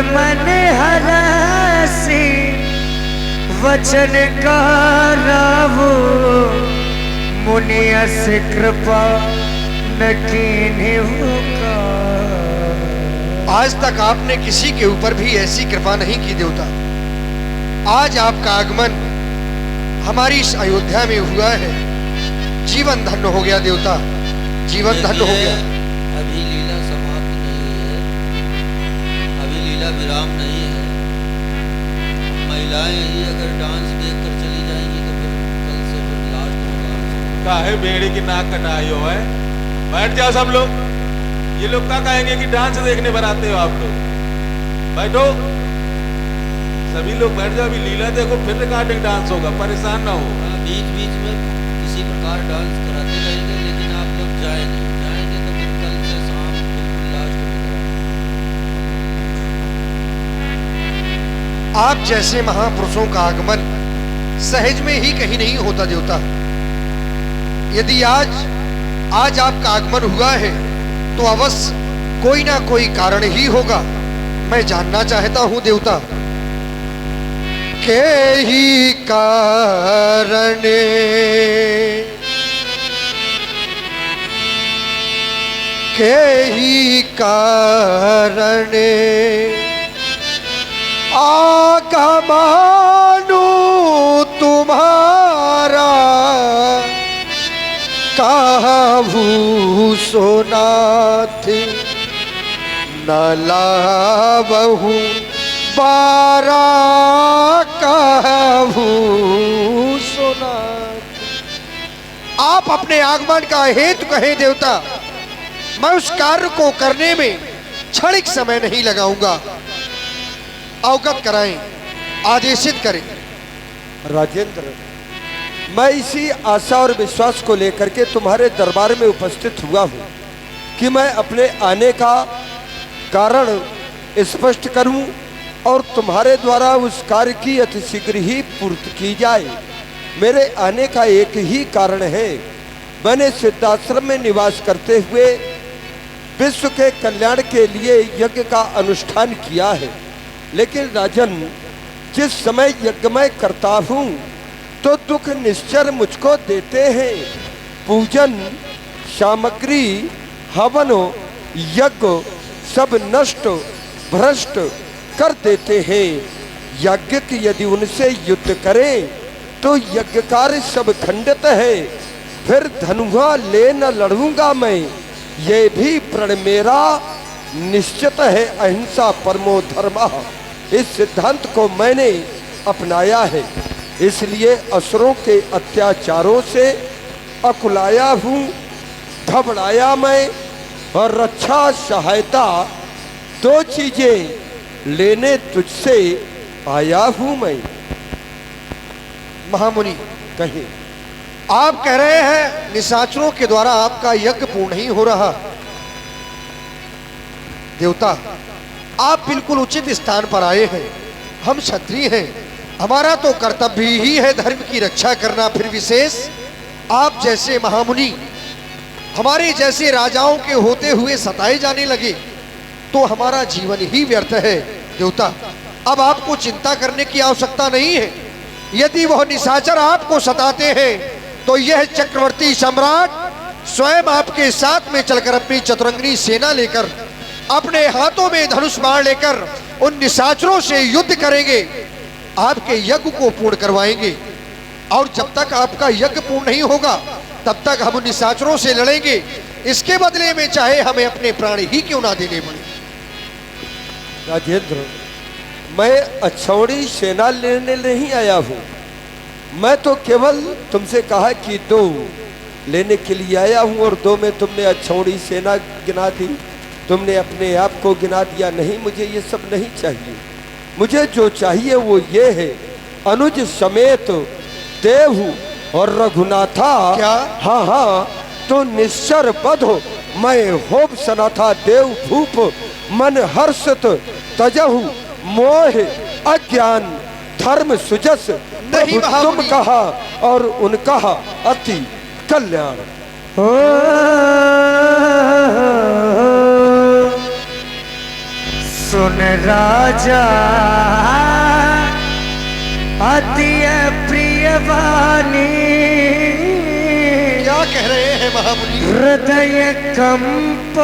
मन हरासी वचन करावो मुनियस कृपा न कीन्हे होगा। आज तक आपने किसी के ऊपर भी ऐसी कृपा नहीं की देवता। आज आपका आगमन हमारी इस अयोध्या में हुआ है। जीवन धन्य हो गया देवता, जीवन धन्य हो गया। अभी लीला समाप्त नहीं हुई है, अभी लीला विराम नहीं है। महिलाएं ही अगर डांस देखकर चली जाएंगी तो फिर कल से फिर लास्ट होगा। काहे बेड़ी की नाक कटाई हो है? बैठ जाओ सब लोग। ये लोग क्या कहेंगे कि डांस देखने पर आते हो आप लोग? बैठो सभी लोग, बैठ जाओ। अभी लीला देखो, फिर रिकॉर्डिंग डांस होगा, परेशान ना हो। बीच बीच में किसी प्रकार डांस कराते रहेंगे, लेकिन आप लोग जाएंगे तो फिर कल से शाम बिल्कुल लास्ट होगा। आप जैसे महापुरुषों का आगमन सहज में ही कहीं नहीं होता देवता। यदि आज आपका आगमन हुआ है तो अवश्य कोई ना कोई कारण ही होगा। मैं जानना चाहता हूं देवता, के ही कारण आगमनु तुम्हारा कहू सोनाथ न लावहू बारा कहू सोनाथ। आप अपने आगमन का हेतु कहें देवता, मैं उस कार्य को करने में क्षणिक समय नहीं लगाऊंगा। अवगत कराएं, आदेशित करें। राजेंद्र, मैं इसी आशा और विश्वास को लेकर के तुम्हारे दरबार में उपस्थित हुआ हूँ कि मैं अपने आने का कारण स्पष्ट करूं और तुम्हारे द्वारा उस कार्य की अतिशीघ्र ही पूर्ति की जाए। मेरे आने का एक ही कारण है। मैंने सिद्धाश्रम में निवास करते हुए विश्व के कल्याण के लिए यज्ञ का अनुष्ठान किया है, लेकिन राजन, जिस समय यज्ञ मैं करता हूँ तो दुख निश्चर मुझको देते हैं। पूजन सामग्री हवन यज्ञ सब नष्ट भ्रष्ट कर देते हैं। यज्ञ की यदि उनसे युद्ध करें तो यज्ञ कार्य सब खंडित है। फिर धनुहा ले न लड़ूंगा मैं, ये भी प्रण मेरा निश्चित है। अहिंसा परमो धर्मः, इस सिद्धांत को मैंने अपनाया है। इसलिए असुरों के अत्याचारों से अकुलाया हूँ, घबराया मैं, और रक्षा सहायता दो चीजें लेने तुझसे आया हूँ मैं। महामुनि, कहे आप कह रहे हैं निशाचरों के द्वारा आपका यज्ञ पूर्ण नहीं हो रहा। देवता, आप बिल्कुल उचित स्थान पर आए हैं। हम क्षत्रिय हैं, हमारा तो कर्तव्य ही है धर्म की रक्षा करना। फिर विशेष आप जैसे महामुनि हमारे जैसे राजाओं के होते हुए सताए जाने लगे तो हमारा जीवन ही व्यर्थ है। देवता, अब आपको चिंता करने की आवश्यकता नहीं है। यदि वह निशाचर आपको सताते हैं तो यह चक्रवर्ती सम्राट स्वयं आपके साथ में चलकर अपनी चतुरंगी सेना लेकर, अपने हाथों में धनुष बाण लेकर उन निशाचरों से युद्ध करेंगे, आपके यज्ञ को पूर्ण करवाएंगे। और जब तक आपका यज्ञ पूर्ण नहीं होगा तब तक हम निशाचरों से लड़ेंगे। इसके बदले में चाहे हमें अपने प्राण ही क्यों ना देने पड़े। राजेंद्र, मैं अक्षौणी सेना लेने नहीं आया हूँ। मैं तो केवल तुमसे कहा कि दो लेने के लिए आया हूँ और दो में तुमने अक्षौणी सेना गिना दी, तुमने अपने आप को गिना दिया। नहीं, मुझे ये सब नहीं चाहिए। मुझे जो चाहिए वो ये है, अनुज समेत देव और रघुनाथा। क्या? हाँ हाँ, तो निश्चर बधो मैं होप सनाथा देव भूप, मन हर्षत तजहु मोह अज्ञान धर्म सुजस। नहीं तुम कहा और उनका अति कल्याण। सो सुन राजा अति प्रियवाणी, क्या कह रहे हैं महामुनि? हृदय कंप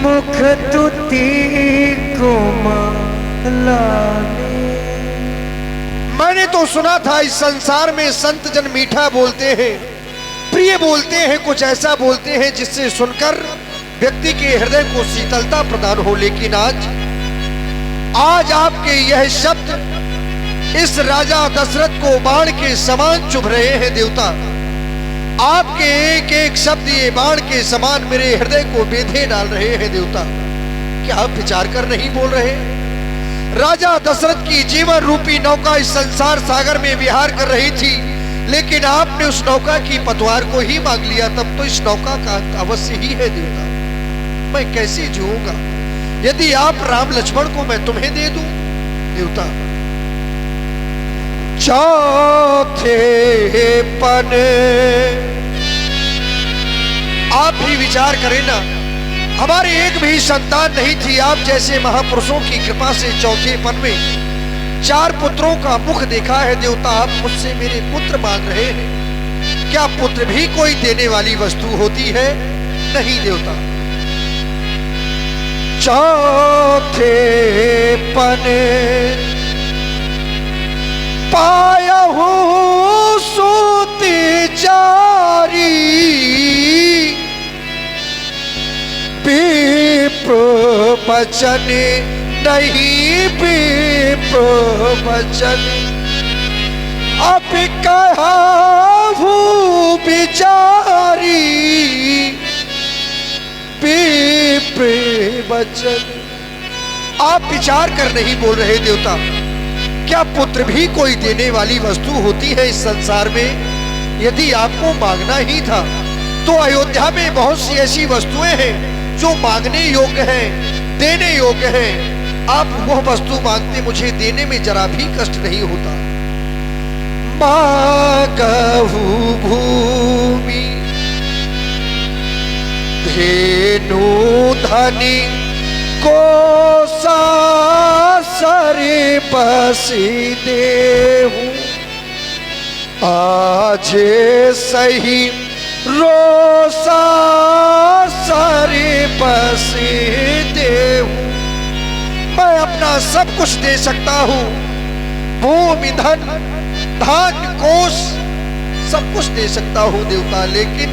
मुख तुति कोमलानी। मैंने तो सुना था इस संसार में संत जन मीठा बोलते हैं, प्रिय बोलते हैं, कुछ ऐसा बोलते हैं जिससे सुनकर व्यक्ति के हृदय को शीतलता प्रदान हो। लेकिन आज आपके यह शब्द इस राजा दशरथ को बाण के समान चुभ रहे हैं देवता। आपके एक एक शब्द ये बाण के समान मेरे हृदय को बेधे डाल रहे हैं देवता। क्या आप विचार कर नहीं बोल रहे? राजा दशरथ की जीवन रूपी नौका इस संसार सागर में विहार कर रही थी, लेकिन आपने उस नौका की पतवार को ही मांग लिया। तब तो इस नौका का अंत अवश्य ही है देवता। मैं कैसे जीऊंगा यदि आप राम लक्ष्मण को मैं तुम्हें दे दूं देवता? चौथे पन आप भी विचार करें ना, हमारे एक भी संतान नहीं थी। आप जैसे महापुरुषों की कृपा से चौथे पन में 4 पुत्रों का मुख देखा है देवता। आप मुझसे मेरे पुत्र मांग रहे हैं। क्या पुत्र भी कोई देने वाली वस्तु होती है? नहीं देवता। चौथे पन पायहु सूति चारी, विप्र बचन नहीं विप्र बचन, अब कहूँ बिचारी, विप्र बचन। आप विचार कर नहीं बोल रहे देवता। क्या पुत्र भी कोई देने वाली वस्तु होती है इस संसार में? यदि आपको मांगना ही था तो अयोध्या में बहुत सी ऐसी वस्तुएं हैं जो मांगने योग्य हैं, देने योग्य हैं। आप वह वस्तु मांगते, मुझे देने में जरा भी कष्ट नहीं होता। मांगहु भूमि धेनु धनी को सरे बसी देहूं, आज सही रोसा सरे बसी देहूं। मैं अपना सब कुछ दे सकता हूं, भूमि धन धान्य कोष सब कुछ दे सकता हूं देवता, लेकिन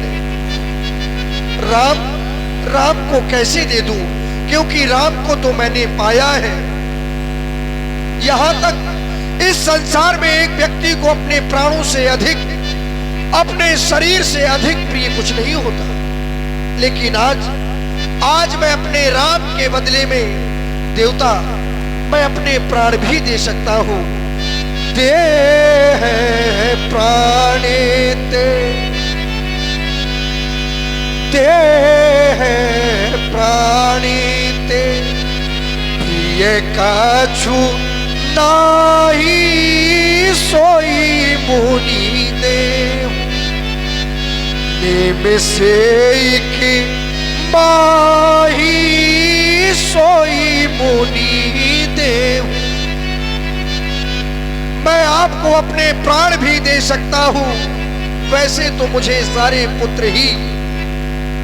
राम को कैसे दे दूं? क्योंकि राम को तो मैंने पाया है। यहां तक इस संसार में एक व्यक्ति को अपने प्राणों से अधिक, अपने शरीर से अधिक प्रिय कुछ नहीं होता। लेकिन आज मैं अपने राम के बदले में देवता मैं अपने प्राण भी दे सकता हूं। दे प्राणे ते प्राणी ते प्रिय कछु नाही सोई मुनि देहु, निमिषे की माही सोई मुनि देहु। मैं आपको अपने प्राण भी दे सकता हूं। वैसे तो मुझे सारे पुत्र ही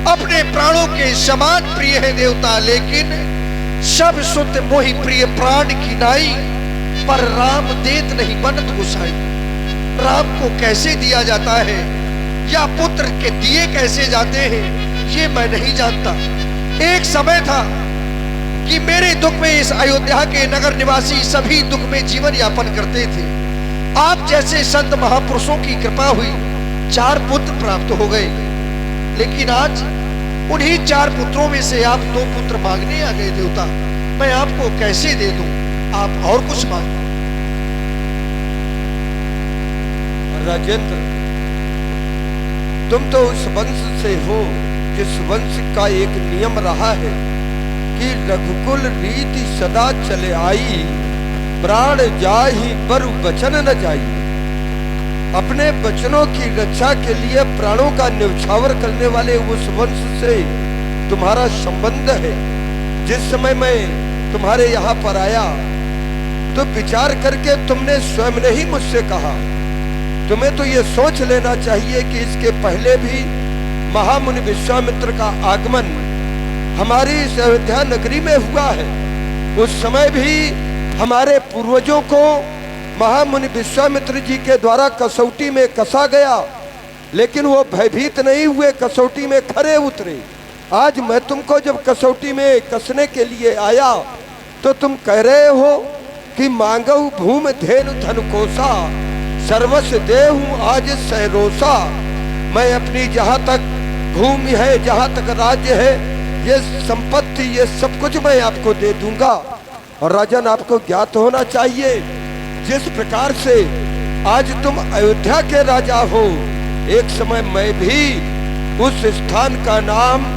अपने प्राणों के समान प्रिय है देवता, लेकिन सब सुत मोहि प्रिय प्राण की नाई, पर राम देत नहीं बनत गोसाई। राम को कैसे दिया जाता है या पुत्र के दिए कैसे जाते हैं ये मैं नहीं जानता। एक समय था कि मेरे दुख में इस अयोध्या के नगर निवासी सभी दुख में जीवन यापन करते थे। आप जैसे संत महापुरुषों की कृपा हुई, 4 पुत्र प्राप्त हो गए। लेकिन आज उन्हीं 4 पुत्रों में से आप 2 पुत्र मांगने आ गए देवता। मैं आपको कैसे दे दूं? आप और कुछ मांगो। राजेंद्र, तुम तो उस वंश से हो जिस वंश का एक नियम रहा है कि रघुकुल रीति सदा चले आई, प्राण जाहि बरु वचन न जाई। अपने वचनों की रक्षा के लिए प्राणों का न्यौछावर करने वाले उस वंश से तुम्हारा संबंध है। जिस समय मैं तुम्हारे यहाँ पर आया तो विचार करके तुमने स्वयं ने ही मुझसे कहा, तुम्हें तो ये सोच लेना चाहिए कि इसके पहले भी महामुनि विश्वामित्र का आगमन हमारी इस अयोध्या नगरी में हुआ है। उस समय भी हमारे पूर्वजों को महामुनि विश्वामित्र जी के द्वारा कसौटी में कसा गया, लेकिन वो भयभीत नहीं हुए, कसौटी में खरे उतरे। आज मैं तुमको जब कसौटी में कसने के लिए आया तो तुम कह रहे हो कि मांगऊ भूमि धेनु धन कोसा, सर्वस्व देहूं आज सहरोसा। मैं अपनी जहाँ तक भूमि है, जहाँ तक राज्य है, ये संपत्ति, ये सब कुछ मैं आपको दे दूंगा। और राजन, आपको ज्ञात होना चाहिए जिस प्रकार से आज तुम अयोध्या के राजा हो, एक समय मैं भी उस स्थान का नाम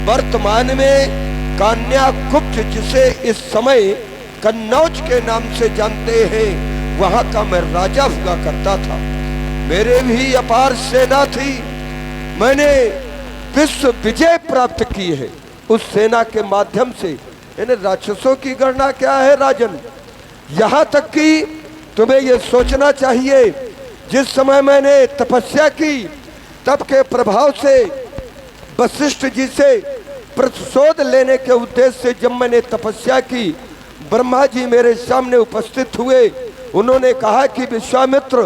वर्तमान में कान्याकुब्ज, जिसे इस समय कन्नौज के नाम से जानते हैं, वहां का मैं राजा हुआ करता था। मेरे भी अपार सेना थी, मैंने विश्व विजय प्राप्त की है उस सेना के माध्यम से। इन राक्षसों की गणना क्या है राजन, यहाँ तक कि तुम्हें यह सोचना चाहिए, जिस समय मैंने तपस्या की तब के प्रभाव से वशिष्ठ जी से प्रतिशोध लेने के उद्देश्य से जब मैंने तपस्या की, ब्रह्मा जी मेरे सामने उपस्थित हुए। उन्होंने कहा कि विश्वामित्र,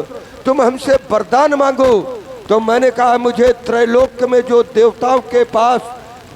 तुम हमसे वरदान मांगो। तो मैंने कहा, मुझे त्रैलोक में जो देवताओं के पास,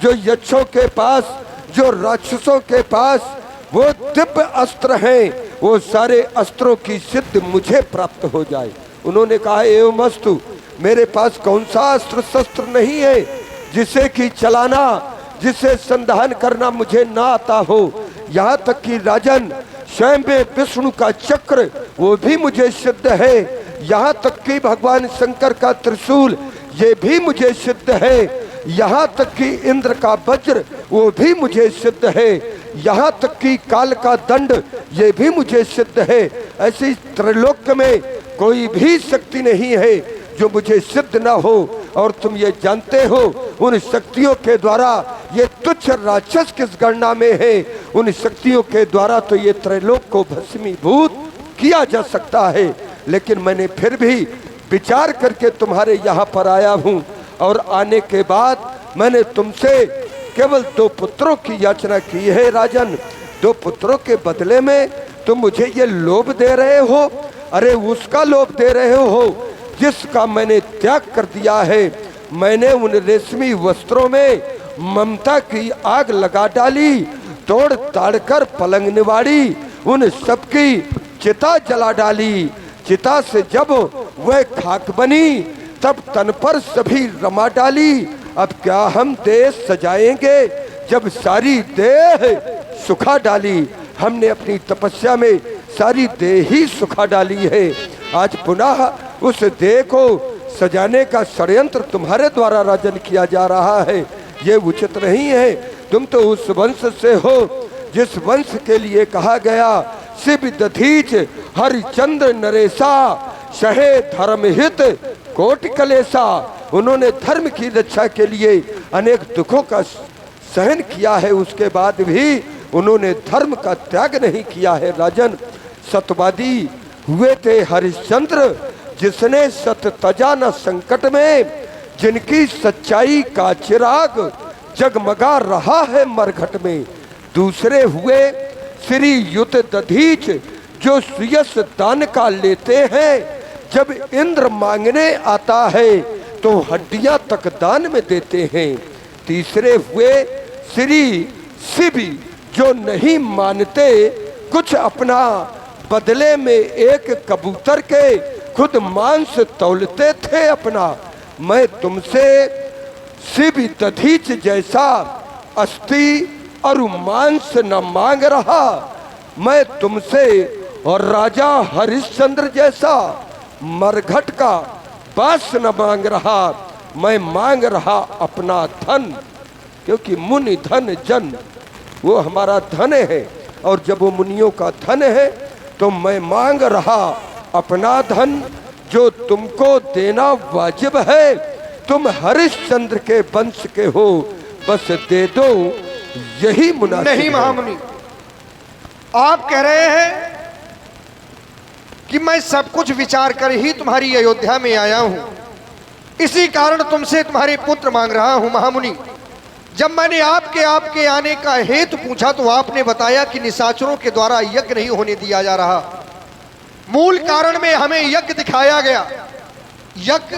जो यक्षों के पास, जो राक्षसों के पास वो दिव्य अस्त्र हैं, वो सारे अस्त्रों की सिद्धि मुझे प्राप्त हो जाए। उन्होंने कहा, एवमस्तु, मेरे पास कौन सा अस्त्र शस्त्र नहीं है जिसे कि चलाना, जिसे संधान करना मुझे ना आता हो। यहाँ तक कि राजन, स्वयं में विष्णु का चक्र वो भी मुझे सिद्ध है। यहाँ तक कि भगवान शंकर का त्रिशूल ये भी मुझे सिद्ध है। यहाँ तक कि इंद्र का वज्र वो भी मुझे सिद्ध है। यहाँ तक कि काल का दंड ये भी मुझे सिद्ध है। ऐसी त्रैलोक्य में कोई भी शक्ति नहीं है जो मुझे सिद्ध ना हो। और तुम ये जानते हो, उन शक्तियों के द्वारा ये तुच्छ राक्षस किस गणना में है। उन शक्तियों के द्वारा तो ये त्रैलोक को भस्मीभूत किया जा सकता है। लेकिन मैंने फिर भी विचार करके तुम्हारे यहाँ पर आया हूँ, और आने के बाद मैंने तुमसे केवल 2 पुत्रों की याचना की है राजन। 2 पुत्रों के बदले में तुम मुझे ये लोभ दे रहे हो। अरे उसका लोभ दे रहे हो जिसका मैंने त्याग कर दिया है। मैंने उन रेशमी वस्त्रों में ममता की आग लगा डाली, तोड़ ताड़ कर पलंग निवाड़ी, उन सबकी चिता जला डाली। चिता से जब वह खाक बनी तब तन पर सभी रमा डाली। अब क्या हम देह सजाएंगे जब सारी देह सुखा डाली। हमने अपनी तपस्या में सारी देह ही सुखा डाली है। आज पुनः उस देह को सजाने का षड्यंत्र तुम्हारे द्वारा राजन किया जा रहा है। ये उचित नहीं है। तुम तो उस वंश से हो जिस वंश के लिए कहा गया, शिव दधीच हरिचंद्र नरेशा, सहे धर्म हित कोटि कलेशा। उन्होंने धर्म की रक्षा के लिए अनेक दुखों का सहन किया है, उसके बाद भी उन्होंने धर्म का त्याग नहीं किया है राजन। सत्यवादी हुए थे हरिश्चंद्र, जिसने सत्य तजा न संकट में, जिनकी सच्चाई का चिराग जगमगा रहा है मरघट में। दूसरे हुए श्री युत दधीच, जो सुयस दान का लेते हैं। जब इंद्र मांगने आता है तो हड्डियां तक दान में देते हैं। तीसरे हुए श्री शिव, जो नहीं मानते कुछ अपना, बदले में एक कबूतर के खुद मांस तौलते थे अपना। मैं तुमसे शिव दधीच जैसा अस्थि और मांस न मांग रहा। मैं तुमसे और राजा हरिश्चंद्र जैसा मरघट का बास न मांग रहा। मैं मांग रहा अपना धन, क्योंकि मुनि धन जन, वो हमारा धन है। और जब वो मुनियों का धन है तो मैं मांग रहा अपना धन, जो तुमको देना वाजिब है। तुम हरिश्चंद्र के वंश के हो, बस दे दो यही मुनासिब नहीं है। महामुनि, आप कह रहे हैं कि मैं सब कुछ विचार कर ही तुम्हारी अयोध्या में आया हूं, इसी कारण तुमसे तुम्हारे पुत्र मांग रहा हूं। महामुनि, जब मैंने आपके आने का हेतु पूछा तो आपने बताया कि निशाचरों के द्वारा यज्ञ नहीं होने दिया जा रहा। मूल कारण में हमें यज्ञ दिखाया गया, यज्ञ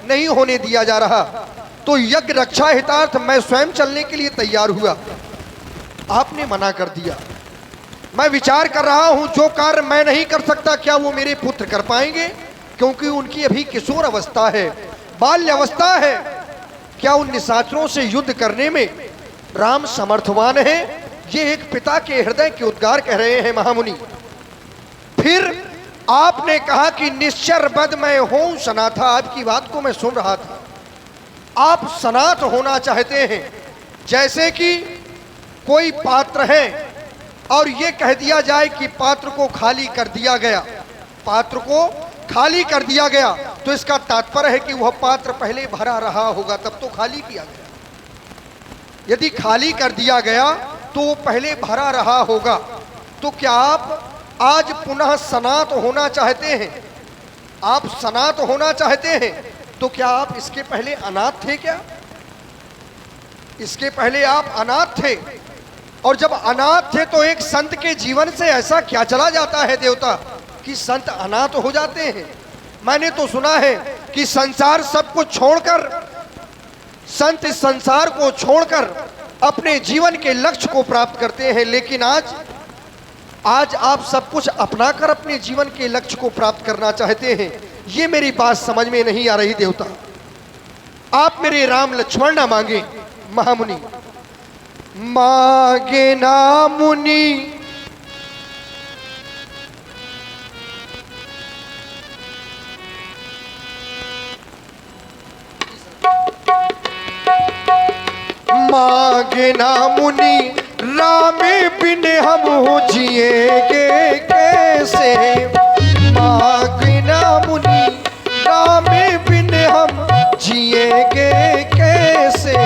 नहीं होने दिया जा रहा, तो यज्ञ रक्षा हितार्थ मैं स्वयं चलने के लिए तैयार हुआ, आपने मना कर दिया। मैं विचार कर रहा हूं जो कार्य मैं नहीं कर सकता क्या वो मेरे पुत्र कर पाएंगे, क्योंकि उनकी अभी किशोर अवस्था है, बाल्य अवस्था है। क्या उन निशाचरों से युद्ध करने में राम समर्थवान है? ये एक पिता के हृदय के उद्गार कह रहे हैं महामुनि। फिर आपने कहा कि निश्चर बद मैं हूं सनाथा, आपकी बात को मैं सुन रहा था। आप सनात होना चाहते हैं, जैसे कि कोई पात्र है और ये कह दिया जाए कि पात्र को खाली कर दिया गया, पात्र को खाली कर दिया गया, तो इसका तात्पर्य है कि वह पात्र पहले भरा रहा होगा तब तो खाली किया गया। यदि खाली कर दिया गया तो वो पहले भरा रहा होगा। तो क्या आप आज पुनः सनात होना चाहते हैं? आप सनात होना चाहते हैं तो क्या आप इसके पहले अनाथ थे क्या? इसके पहले आप अनाथ थे, और जब अनाथ थे तो एक संत के जीवन से ऐसा क्या चला जाता है देवता कि संत अनाथ हो जाते हैं? मैंने तो सुना है कि संसार सब कुछ छोड़कर, संत इस संसार को छोड़कर अपने जीवन के लक्ष्य को प्राप्त करते हैं, लेकिन आज आप सब कुछ अपनाकर अपने जीवन के लक्ष्य को प्राप्त करना चाहते हैं। ये मेरी बात समझ में नहीं आ रही देवता। आप मेरे राम लक्ष्मण ना मांगे महामुनि। मांगे ना मुनि मांगे ना मुनि, राम बिन हम जिएंगे कैसे? मांगे ना मुनि, राम बिन हम जिएंगे कैसे?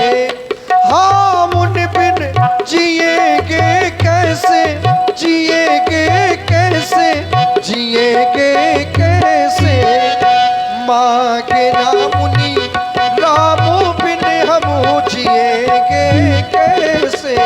हाँ मुन बिन जिएंगे कैसे, जिएंगे कैसे, जिएंगे कैसे? मांगे ना मुनि, राम बिन हम जिएंगे कैसे?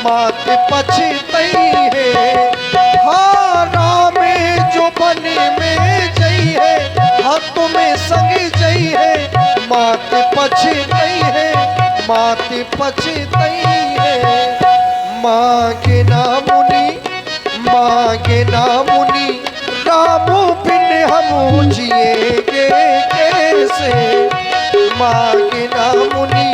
माते पछतई है। हाँ राम जो बने में जई है, हाँ तुम्हें संग जई है। माते पछतई है, माते पछतई है। मांगे ना मुनि, मांगे ना मुनि, राम बिन हम जिएंगे कैसे? मांगे ना मुनि।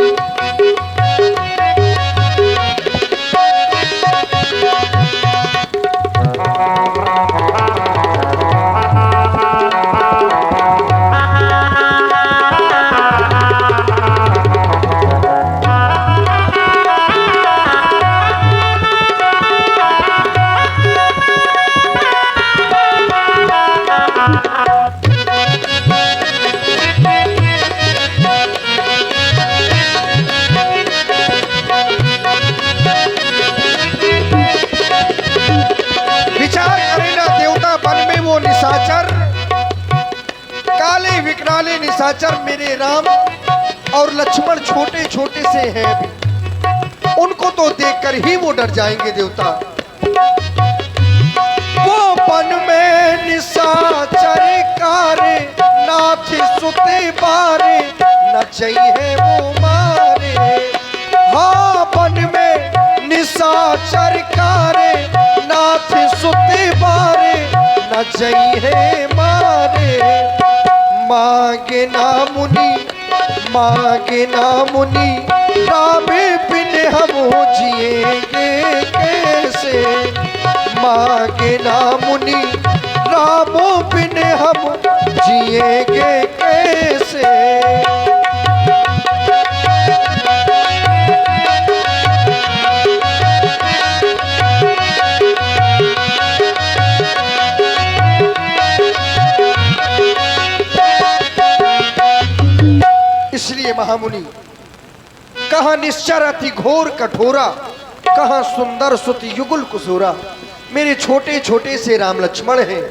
काले विकराले निशाचर मेरे राम और लक्ष्मण छोटे छोटे से हैं अभी, उनको तो देखकर ही वो डर जाएंगे देवता। वो वन में निशाचर कारे, नाथ सुते बारे, न चाहिए वो मारे। हाँ वन में निशाचर कारे, नाथ सुते बारे, न चाहिए मारे। मांगे ना मुनि, मांगे ना मुनि राम बिन हम जिएंगे कैसे, मांगे ना मुनि राम बिन हम जिएंगे कैसे। इसलिए महामुनि, कहाँ निश्चर अति घोर कठोरा, कहाँ सुंदर सुत युगुल कुसूरा। मेरे छोटे छोटे से राम लक्ष्मण हैं,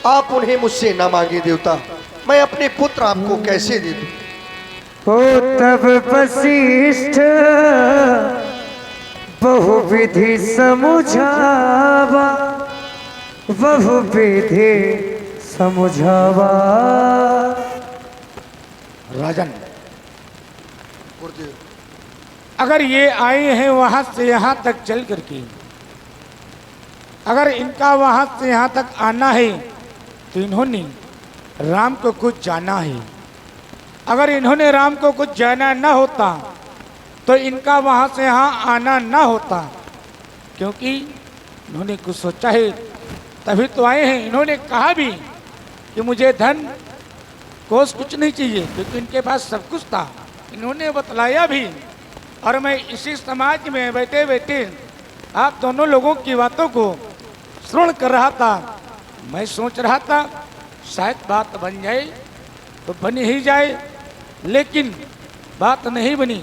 आप उन्हें मुझसे ना मांगे देवता, मैं अपने पुत्र आपको कैसे दे दूं। हो तब वशिष्ठ बहुविधि समुझावा, बहुविधि समुझावा। राजन, गुरुदेव, अगर ये आए हैं वहां से यहां तक चल करके, अगर इनका वहां से यहां तक आना है तो इन्होंने राम को कुछ जाना है। अगर इन्होंने राम को कुछ जाना ना होता तो इनका वहां से यहां आना ना होता, क्योंकि इन्होंने कुछ सोचा है तभी तो आए हैं। इन्होंने कहा भी कि मुझे धन कोष कुछ नहीं चाहिए, क्योंकि इनके पास सब कुछ था। इन्होंने बतलाया भी, और मैं इसी समाज में बैठे बैठे आप दोनों लोगों की बातों को श्रवण कर रहा था। मैं सोच रहा था शायद बात बन जाए तो बन ही जाए, लेकिन बात नहीं बनी।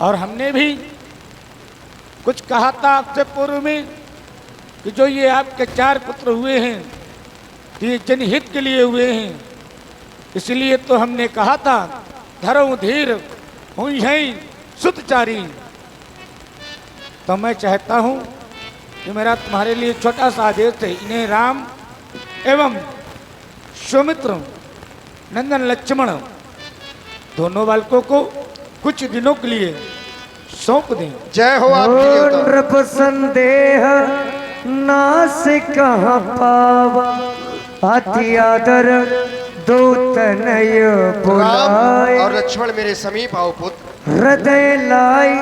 और हमने भी कुछ कहा था आपसे पूर्व में कि जो ये आपके 4 पुत्र हुए हैं ये जनहित के लिए हुए हैं, इसलिए तो हमने कहा था धरो धीर हुई है सुतचारी। तो मैं चाहता हूं कि मेरा तुम्हारे लिए छोटा सा आदेश है, इन्हें राम एवं सुमित्र नंदन लक्ष्मण दोनों बालकों को कुछ दिनों के लिए सौंप दें। जय हो आपकी देवता। नृप संदेह नास कहाँ पावा, अति आदर दो तनय राम बुलाए। और लक्ष्मण मेरे समीप आओ पुत्र। हृदय लाई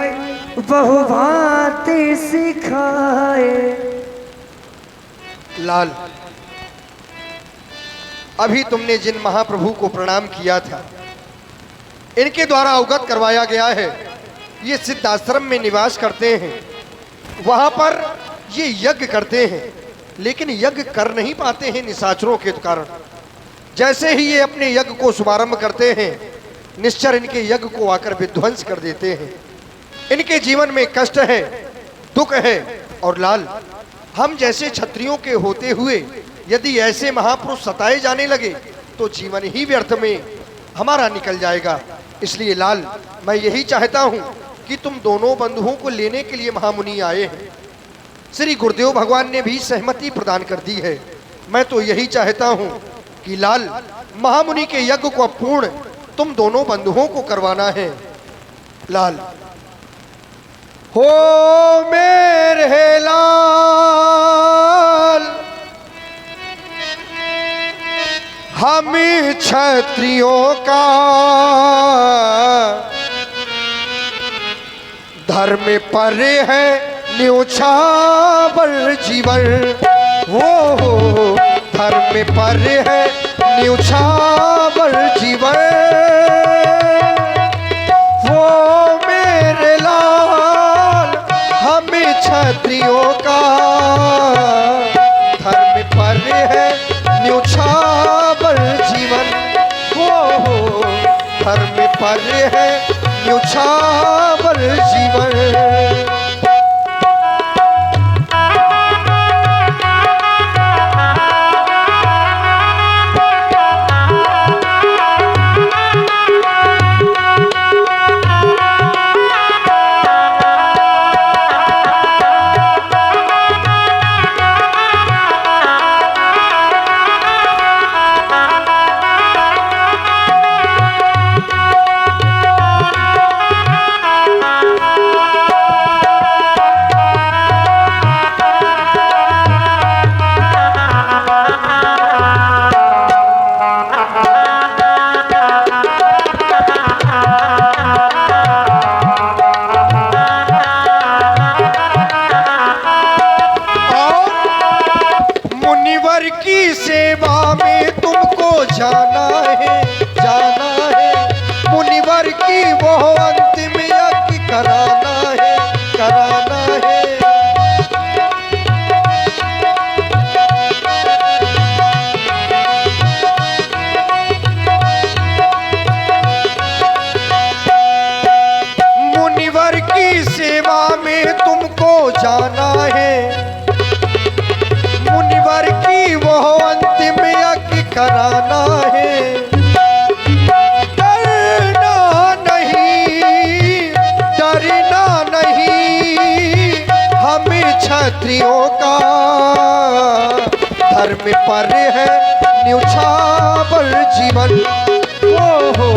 बहुभांति सिखाए। लाल, अभी तुमने जिन महाप्रभु को प्रणाम किया था, इनके द्वारा अवगत करवाया गया है ये सिद्धाश्रम में निवास करते हैं, वहां पर ये यज्ञ करते हैं, लेकिन यज्ञ कर नहीं पाते हैं निशाचरों के कारण। जैसे ही ये अपने यज्ञ को शुभारंभ करते हैं, निश्चर इनके यज्ञ को आकर विध्वंस कर देते हैं। इनके जीवन में कष्ट है, दुख है। और लाल, हम जैसे क्षत्रियों के होते हुए यदि ऐसे महापुरुष सताए जाने लगे तो जीवन ही व्यर्थ में हमारा निकल जाएगा। इसलिए लाल, मैं यही चाहता हूं कि तुम दोनों बंधुओं को लेने के लिए महामुनि आए हैं। श्री गुरुदेव भगवान ने भी सहमति प्रदान कर दी है। मैं तो यही चाहता हूं कि लाल, महामुनि के यज्ञ को पूर्ण तुम दोनों बंधुओं को करवाना है। लाल, हो मेरे लाल, हम क्षत्रियों का धर्म पर है न्योछावर जीवन। वो धर्म पर है न्योछावर जीवन। वो मेरे लाल, हम क्षत्रियों का धर्म पर है न्योछावर जीवन। वो धर्म पर है न्योछावर जीवन। जाना है, जाना है। मुनिवर की वो अंतिम यज्ञ कराना है, कराना है। मुनिवर की सेवा में तुमको जाना है, मुनिवर की वो अंतिम यज्ञ कराना है। डरना नहीं, डरना नहीं, हमें क्षत्रियों का धर्म पर है न्योछावर जीवन। ओ हो,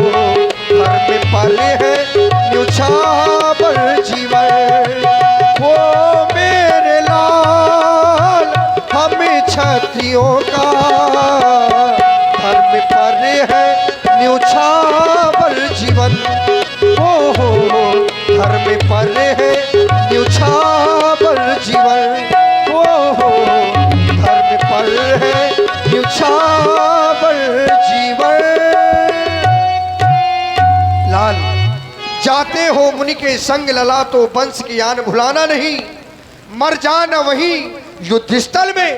धर्म पर है न्योछावर जीवन। वो मेरे लाल हमें क्षत्रियों का धर्म पर है न्योछावर जीवन। ओ हो, धर्म पर है न्योछावर जीवन। ओ हो, धर्म पर है न्योछावर जीवन। लाल, जाते हो मुनि के संग लला तो वंश की आन भुलाना नहीं। मर जाना वहीं युद्धस्थल में,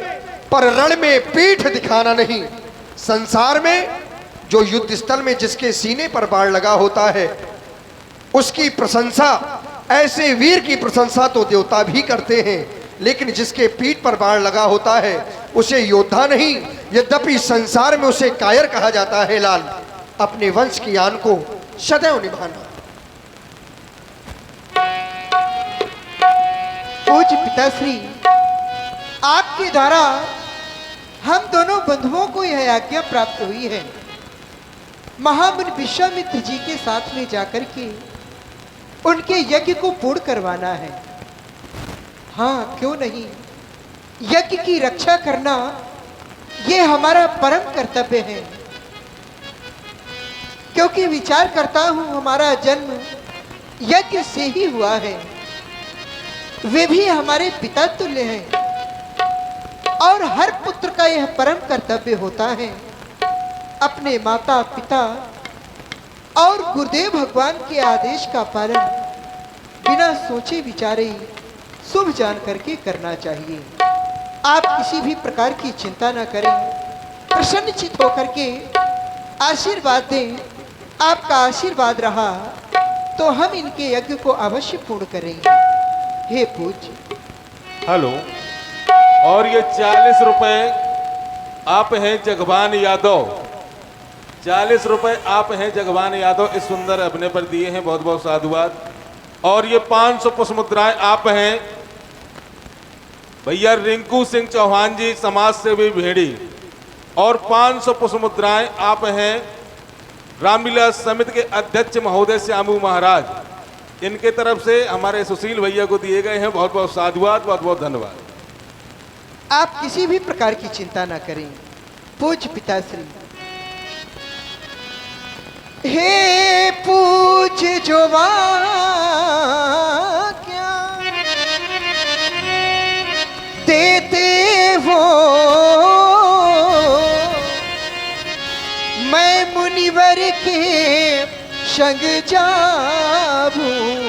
पर रण में पीठ दिखाना नहीं। संसार में जो युद्धस्थल में जिसके सीने पर बाण लगा होता है, उसकी प्रशंसा, ऐसे वीर की प्रशंसा तो देवता भी करते हैं, लेकिन जिसके पीठ पर बाण लगा होता है उसे योद्धा नहीं, यद्यपि संसार में उसे कायर कहा जाता है। लाल, अपने वंश की आन को सदैव निभाना। पूज्य पिताश्री, आपके द्वारा हम दोनों बंधुओं को यह आज्ञा प्राप्त हुई है, महामुनि विश्वामित्र जी के साथ में जाकर के उनके यज्ञ को पूर्ण करवाना है। हाँ, क्यों नहीं, यज्ञ की रक्षा करना ये हमारा परम कर्तव्य है। क्योंकि विचार करता हूं हमारा जन्म यज्ञ से ही हुआ है, वे भी हमारे पिता तुल्य हैं, और हर पुत्र का यह परम कर्तव्य होता है अपने माता पिता और गुरुदेव भगवान के आदेश का पालन बिना सोचे विचारे शुभ जान करके करना चाहिए। आप किसी भी प्रकार की चिंता न करें, प्रसन्नचित होकर के आशीर्वाद दें। आपका आशीर्वाद रहा तो हम इनके यज्ञ को अवश्य पूर्ण करेंगे। हे पूज्य। हेलो, और ये 40 रुपए आप हैं जगवान यादव, 40 रुपए आप हैं जगवान यादव, इस सुंदर अपने पर दिए हैं, बहुत बहुत साधुवाद। और ये 500 पुष्प मुद्राएं आप हैं भैया रिंकू सिंह चौहान जी, समाज सेवी भेड़ी, और 500 पुष्प मुद्राएं आप हैं रामविलास समिति के अध्यक्ष महोदय श्यामू महाराज, इनके तरफ से हमारे सुशील भैया को दिए गए हैं। बहुत बहुत साधुवाद, बहुत बहुत धन्यवाद। आप किसी भी प्रकार की चिंता ना करें पूज्य पिताश्री। हे पूज्य जोवा क्या देते हो, मैं मुनिवर के संग जाऊं।